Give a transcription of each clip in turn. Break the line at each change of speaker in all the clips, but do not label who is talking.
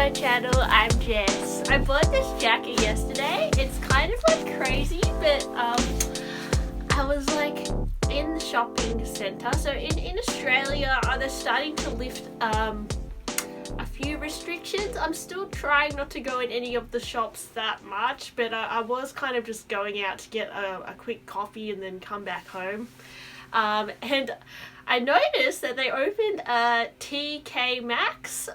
my channel, I'm Jess. I bought this jacket yesterday. It's kind of like crazy, but I was like in the shopping centre. So in Australia, they're starting to lift a few restrictions. I'm still trying not to go in any of the shops that much, but I was kind of just going out to get a quick coffee and then come back home. And I noticed that they opened a TK Maxx.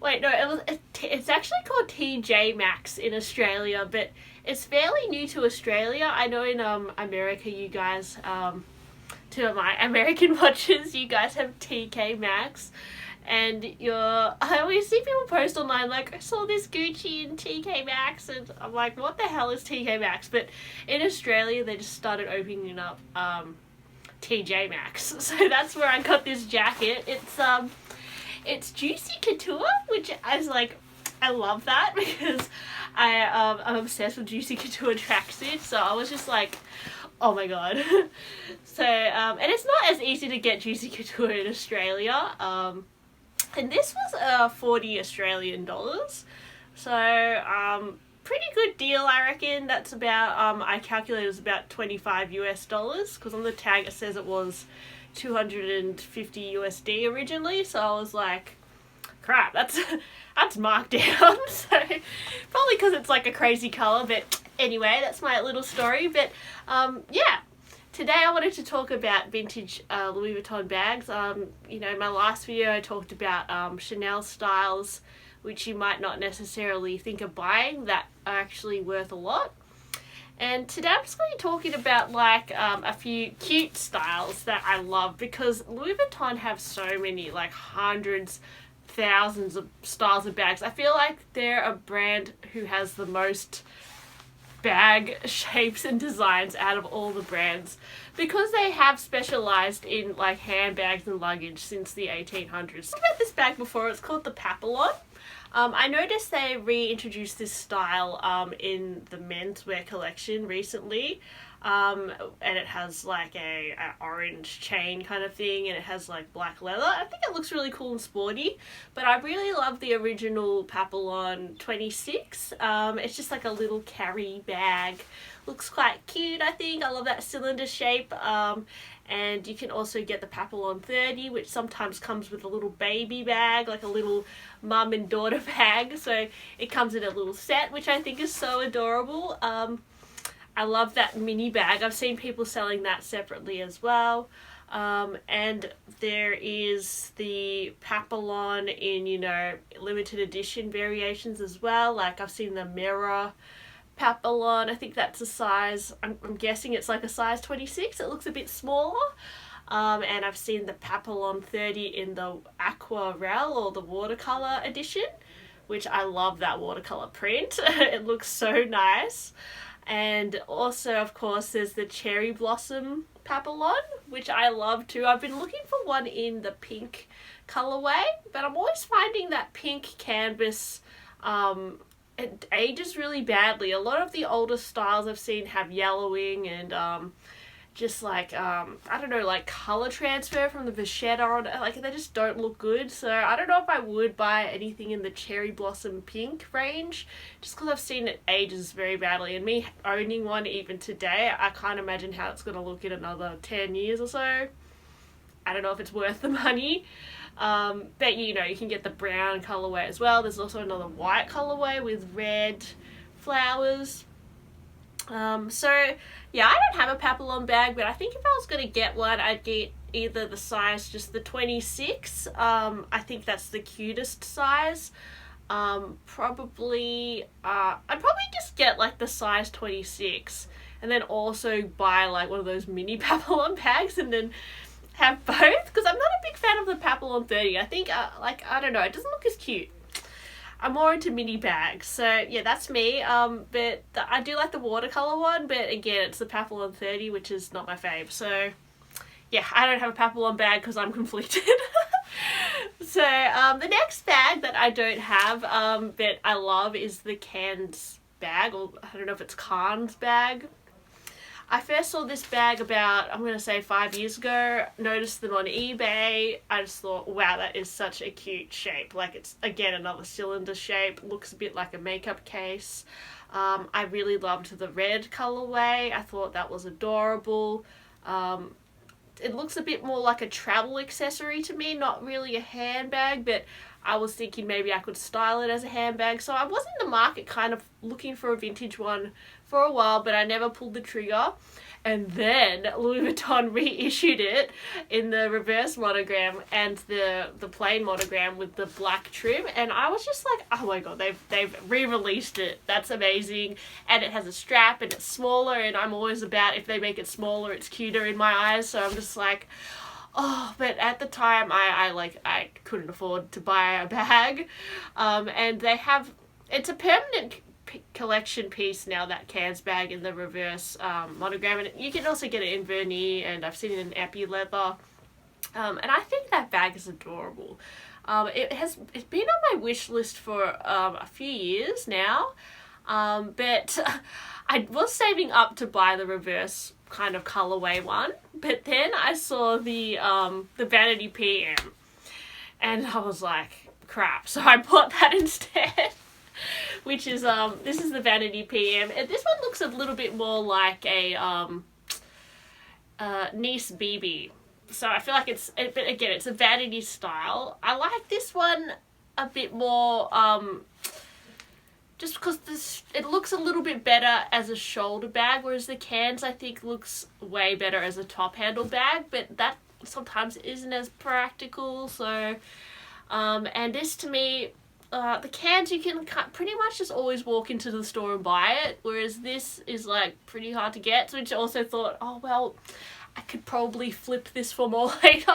Wait, no, it's actually called TJ Maxx in Australia, but it's fairly new to Australia. I know in America, you guys, to my American watchers, you guys have TK Maxx. And I always see people post online like, I saw this Gucci in TK Maxx, and I'm like, what the hell is TK Maxx? But in Australia, they just started opening up TJ Maxx. So that's where I got this jacket. It's Juicy Couture, which I love that because I'm obsessed with Juicy Couture tracksuits. So I was just like, oh my god. So and it's not as easy to get Juicy Couture in Australia. And this was 40 Australian dollars. So pretty good deal, I reckon. That's about I calculated it was about 25 US dollars, because on the tag it says it was 250 USD originally. So I was like, crap, that's marked down. So probably because it's like a crazy color, but anyway, that's my little story. But yeah, today I wanted to talk about vintage Louis Vuitton bags. You know, in my last video I talked about Chanel styles, which you might not necessarily think of buying, that are actually worth a lot. And today I'm just going to be talking about like a few cute styles that I love, because Louis Vuitton have so many, like hundreds, thousands of styles of bags. I feel like they're a brand who has the most bag shapes and designs out of all the brands, because they have specialized in like handbags and luggage since the 1800s. I talked about this bag before. It's called the Papillon. I noticed they reintroduced this style in the menswear collection recently, and it has like a orange chain kind of thing, and it has like black leather. I think it looks really cool and sporty, but I really love the original Papillon 26. It's just like a little carry bag. Looks quite cute, I think. I love that cylinder shape. And you can also get the Papillon 30, which sometimes comes with a little baby bag, like a little mum and daughter bag. So it comes in a little set, which I think is so adorable. I love that mini bag. I've seen people selling that separately as well. And there is the Papillon in, you know, limited edition variations as well. Like I've seen the mirror Papillon. I think that's a size, I'm guessing it's like a size 26. It looks a bit smaller. And I've seen the Papillon 30 in the aquarelle or the watercolor edition, which I love that watercolor print. It looks so nice. And also, of course, there's the cherry blossom Papillon, which I love too. I've been looking for one in the pink colorway, but I'm always finding that pink canvas it ages really badly. A lot of the older styles I've seen have yellowing and just like I don't know, like color transfer from the vachetta on, like they just don't look good. So I don't know if I would buy anything in the cherry blossom pink range, just because I've seen it ages very badly, and me owning one even today, I can't imagine how it's going to look in another 10 years or so. I don't know if it's worth the money. But you know, you can get the brown colorway as well. There's also another white colorway with red flowers. So yeah, I don't have a Papillon bag, but I think if I was going to get one, I'd get either the size, just the 26. I think that's the cutest size. I'd probably just get like the size 26, and then also buy like one of those mini Papillon bags, and then have both, because I'm not a big fan of the Papillon 30. I think like, I don't know, it doesn't look as cute. I'm more into mini bags. So yeah, that's me. But I do like the watercolor one, but again, it's the Papillon 30, which is not my fave. So yeah, I don't have a Papillon bag because I'm conflicted. So the next bag that I don't have but I love is the Cannes bag, or I don't know if it's Cannes bag. I first saw this bag about, I'm going to say 5 years ago, noticed them on eBay. I just thought, wow, that is such a cute shape. Like, it's, again, another cylinder shape. Looks a bit like a makeup case. I really loved the red colorway. I thought that was adorable. It looks a bit more like a travel accessory to me, not really a handbag, but I was thinking maybe I could style it as a handbag. So I was in the market kind of looking for a vintage one for a while, but I never pulled the trigger. And then Louis Vuitton reissued it in the reverse monogram and the plain monogram with the black trim, and I was just like, oh my god, they've re-released it. That's amazing. And it has a strap and it's smaller, and I'm always about, if they make it smaller, it's cuter in my eyes. So I'm just like, oh, but at the time I couldn't afford to buy a bag. And they have, it's a permanent collection piece now, that Cannes bag in the reverse monogram, and you can also get it in vernis, and I've seen it in epi leather, and I think that bag is adorable. It's been on my wish list for a few years now, but I was saving up to buy the reverse kind of colorway one, but then I saw the Vanity PM, and I was like, crap, so I bought that instead. Which is, this is the Vanity PM, and this one looks a little bit more like a Nice BB. So I feel like but again, it's a vanity style. I like this one a bit more, just because it looks a little bit better as a shoulder bag, whereas the Cannes, I think, looks way better as a top handle bag, but that sometimes isn't as practical. So, and this to me, the Cannes, you can pretty much just always walk into the store and buy it, whereas this is like pretty hard to get, which I also thought, oh well, I could probably flip this for more later.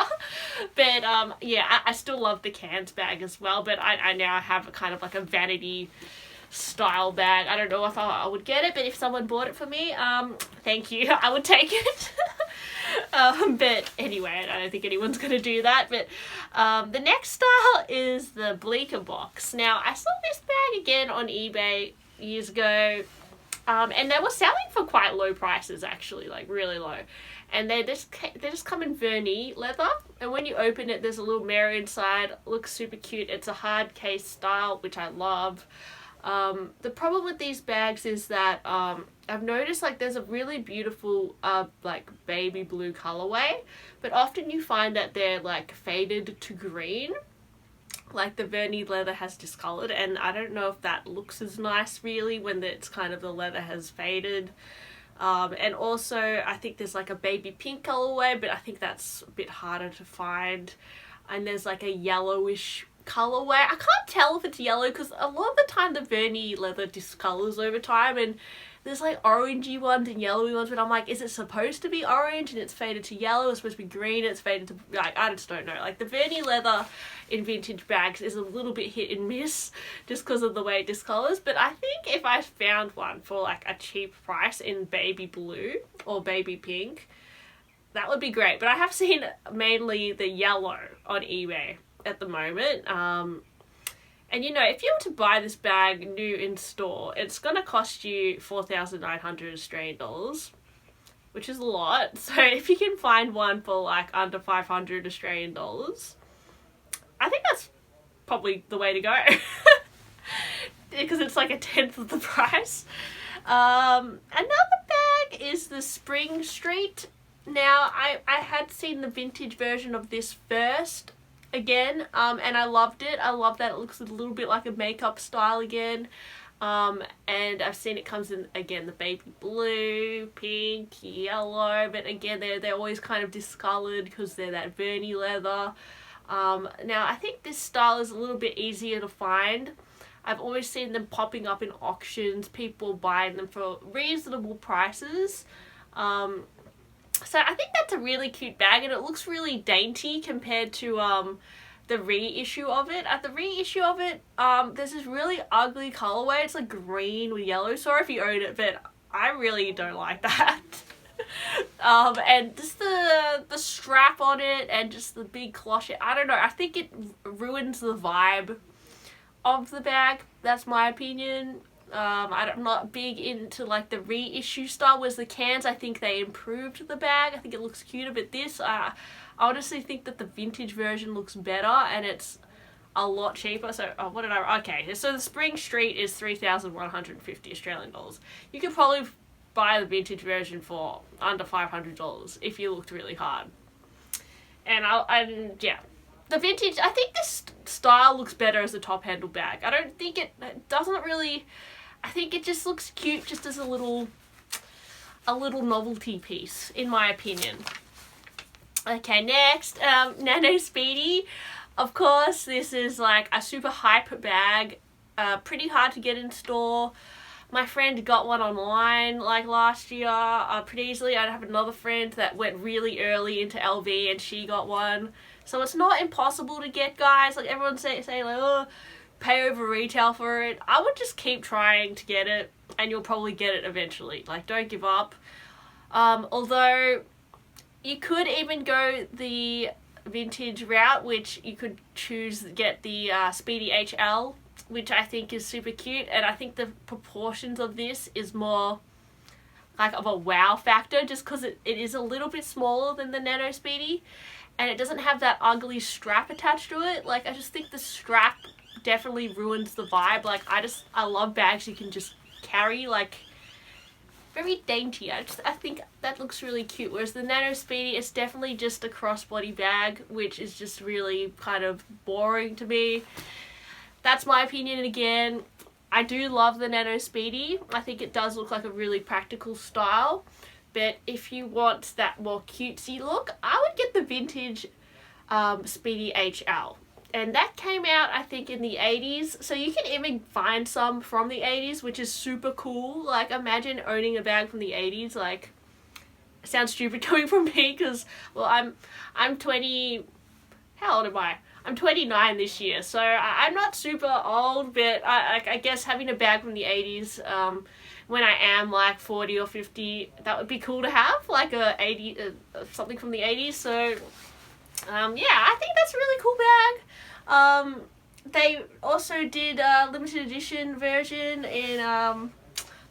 But yeah, I still love the Cannes bag as well, but I now have a kind of like a vanity style bag. I don't know if I would get it, but if someone bought it for me, thank you, I would take it. But anyway, I don't think anyone's going to do that. But the next style is the Bleeker box. Now, I saw this bag again on eBay years ago, and they were selling for quite low prices, actually, like really low. And they just come in vernis leather, and when you open it, there's a little mirror inside. It looks super cute. It's a hard case style, which I love. The problem with these bags is that I've noticed like there's a really beautiful like baby blue colorway, but often you find that they're like faded to green, like the vernis leather has discolored, and I don't know if that looks as nice really when it's kind of the leather has faded. And also I think there's like a baby pink colorway, but I think that's a bit harder to find, and there's like a yellowish colorway. I can't tell if it's yellow because a lot of the time the vernis leather discolors over time, and there's like orangey ones and yellowy ones, but I'm like, is it supposed to be orange and it's faded to yellow? It's supposed to be green and it's faded to, like, I just don't know. Like the vernis leather in vintage bags is a little bit hit and miss just because of the way it discolors, but I think if I found one for like a cheap price in baby blue or baby pink, that would be great. But I have seen mainly the yellow on eBay at the moment, and you know, if you were to buy this bag new in store, it's gonna cost you 4,900 Australian dollars, which is a lot. So if you can find one for like under 500 Australian dollars, I think that's probably the way to go. Because it's like a tenth of the price. Another bag is the Spring Street. Now, I had seen the vintage version of this first again, and I loved it. I love that it looks a little bit like a makeup style again, and I've seen it comes in again the baby blue, pink, yellow, but again they're always kind of discolored because they're that vernis leather. Now I think this style is a little bit easier to find. I've always seen them popping up in auctions, people buying them for reasonable prices. So I think that's a really cute bag, and it looks really dainty compared to the reissue of it. At the reissue of it, there's this really ugly colorway. It's like green with yellow. Sorry if you own it, but I really don't like that. And just the strap on it and just the big cloche, I don't know. I think it ruins the vibe of the bag. That's my opinion. I'm not big into like the reissue style, whereas the cans, I think they improved the bag. I think it looks cuter, but this, I honestly think that the vintage version looks better, and it's a lot cheaper. So, what did I... Okay, so the Spring Street is 3,150 Australian dollars. You could probably buy the vintage version for under $500 if you looked really hard. And yeah. The vintage, I think this style looks better as a top handle bag. I don't think it doesn't really... I think it just looks cute just as a little novelty piece, in my opinion. Okay, next, Nano Speedy. Of course, this is like a super hype bag, pretty hard to get in store. My friend got one online like last year pretty easily. I have another friend that went really early into LV and she got one. So it's not impossible to get, guys. Like everyone say like, oh, pay over retail for it. I would just keep trying to get it and you'll probably get it eventually. Like, don't give up. Although you could even go the vintage route, which you could get the Speedy HL, which I think is super cute, and I think the proportions of this is more like of a wow factor just because it is a little bit smaller than the Nano Speedy and it doesn't have that ugly strap attached to it. Like, I just think the strap definitely ruins the vibe. Like, I love bags you can just carry, like, very dainty. I think that looks really cute, whereas the Nano Speedy is definitely just a crossbody bag, which is just really kind of boring to me. That's my opinion. Again, I do love the Nano Speedy. I think it does look like a really practical style, but if you want that more cutesy look, I would get the vintage Speedy HL. And that came out, I think, in the 80s. So you can even find some from the 80s, which is super cool. Like, imagine owning a bag from the 80s. Like, it sounds stupid coming from me because, well, I'm 20... How old am I? I'm 29 this year, so I'm not super old, but I guess having a bag from the 80s, when I am like 40 or 50, that would be cool to have, like something from the 80s. So, yeah, I think that's a really cool bag. They also did a limited edition version in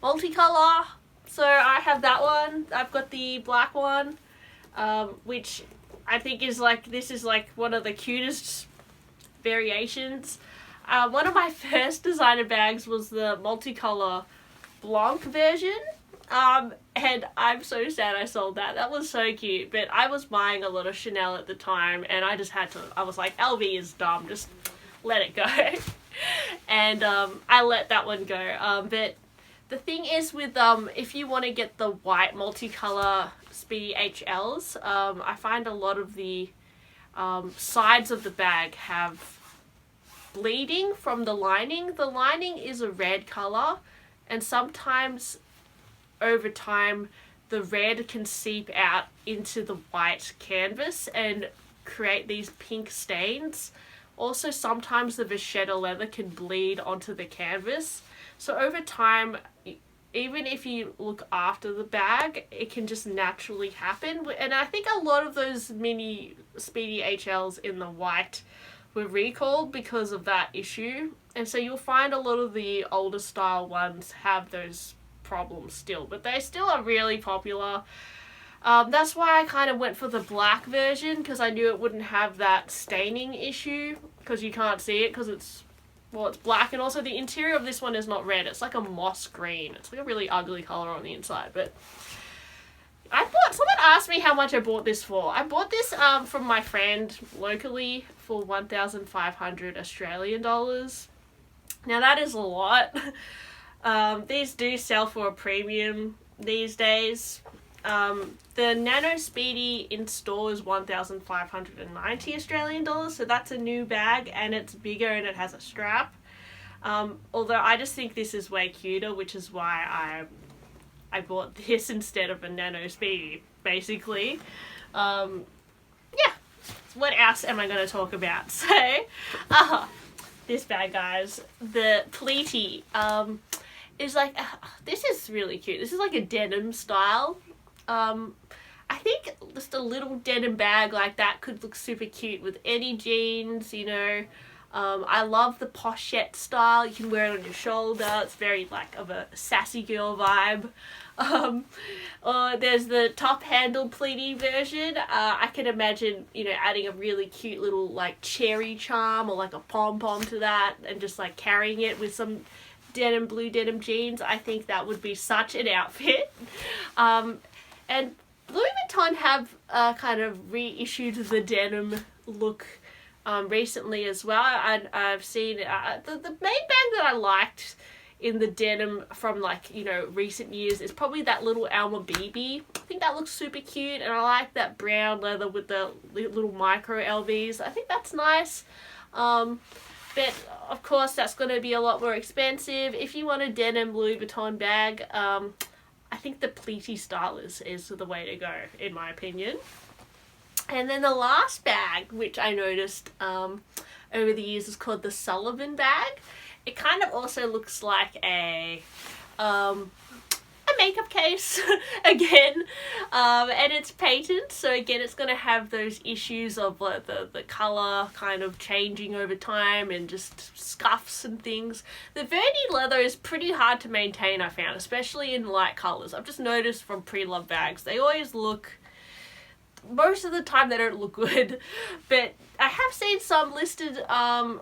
multicolor, so I have that one. I've got the black one, which I think is like, this is like one of the cutest variations. One of my first designer bags was the multicolor Blanc version, and I'm so sad I sold that. That was so cute, but I was buying a lot of Chanel at the time, and I just had to, I was like, LV is dumb, just let it go. And I let that one go. But the thing is with, if you want to get the white multicolor Speedy HLs, I find a lot of the sides of the bag have bleeding from the lining. The lining is a red color, and sometimes over time the red can seep out into the white canvas and create these pink stains. Also, sometimes the vachetta leather can bleed onto the canvas. So over time, even if you look after the bag, it can just naturally happen. And I think a lot of those mini Speedy HLs in the white were recalled because of that issue. And so you'll find a lot of the older style ones have those problems still, but they still are really popular. That's why I kind of went for the black version, because I knew it wouldn't have that staining issue, because you can't see it because it's, well, it's black. And also the interior of this one is not red, it's like a moss green. It's like a really ugly color on the inside. But someone asked me how much I bought this for. I bought this from my friend locally for 1,500 Australian dollars. Now that is a lot. These do sell for a premium these days. The Nano Speedy in store is 1,590 Australian dollars, so that's a new bag, and it's bigger and it has a strap. Although I just think this is way cuter, which is why I bought this instead of a Nano Speedy, basically. Yeah, what else am I going to talk about? So, this bag, guys, the Pleaty, is like, this is really cute. This is like a denim style. I think just a little denim bag like that could look super cute with any jeans, you know. I love the pochette style. You can wear it on your shoulder. It's very like of a sassy girl vibe. There's the top handle pleaty version. I can imagine, you know, adding a really cute little like cherry charm or like a pom-pom to that and just like carrying it with some blue denim jeans. I think that would be such an outfit. And Louis Vuitton have kind of reissued the denim look recently as well. I've seen the main bag that I liked in the denim from like, you know, recent years is probably that little Alma BB. I think that looks super cute, and I like that brown leather with the little micro LVs. I think that's nice. But of course that's going to be a lot more expensive. If you want a denim Louis Vuitton bag, I think the pleaty style is the way to go, in my opinion. And then the last bag, which I noticed over the years, is called the Sullivan bag. It kind of also looks like a makeup case again, and it's patent, so again it's going to have those issues of the colour kind of changing over time and just scuffs and things. The verdi leather is pretty hard to maintain, I found, especially in light colours. I've just noticed from pre-loved bags, they always look, most of the time they don't look good, but I have seen some listed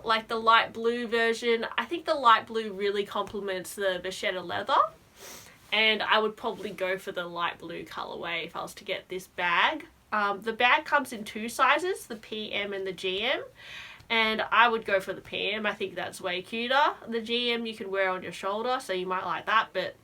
like the light blue version. I think the light blue really complements the vachetta leather, and I would probably go for the light blue colorway if I was to get this bag. The bag comes in two sizes, the PM and the GM, and I would go for the PM. I think that's way cuter. The GM you can wear on your shoulder, so you might like that, but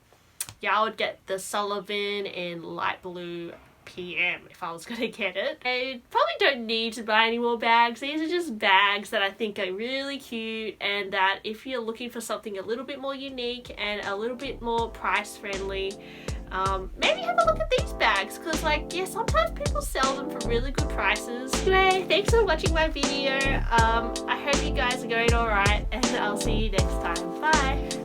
yeah, I would get the Sullivan in light blue PM if I was going to get it. I probably don't need to buy any more bags. These are just bags that I think are really cute, and that if you're looking for something a little bit more unique and a little bit more price friendly, maybe have a look at these bags, because like, yeah, sometimes people sell them for really good prices. Anyway, thanks for watching my video. I hope you guys are going alright, and I'll see you next time.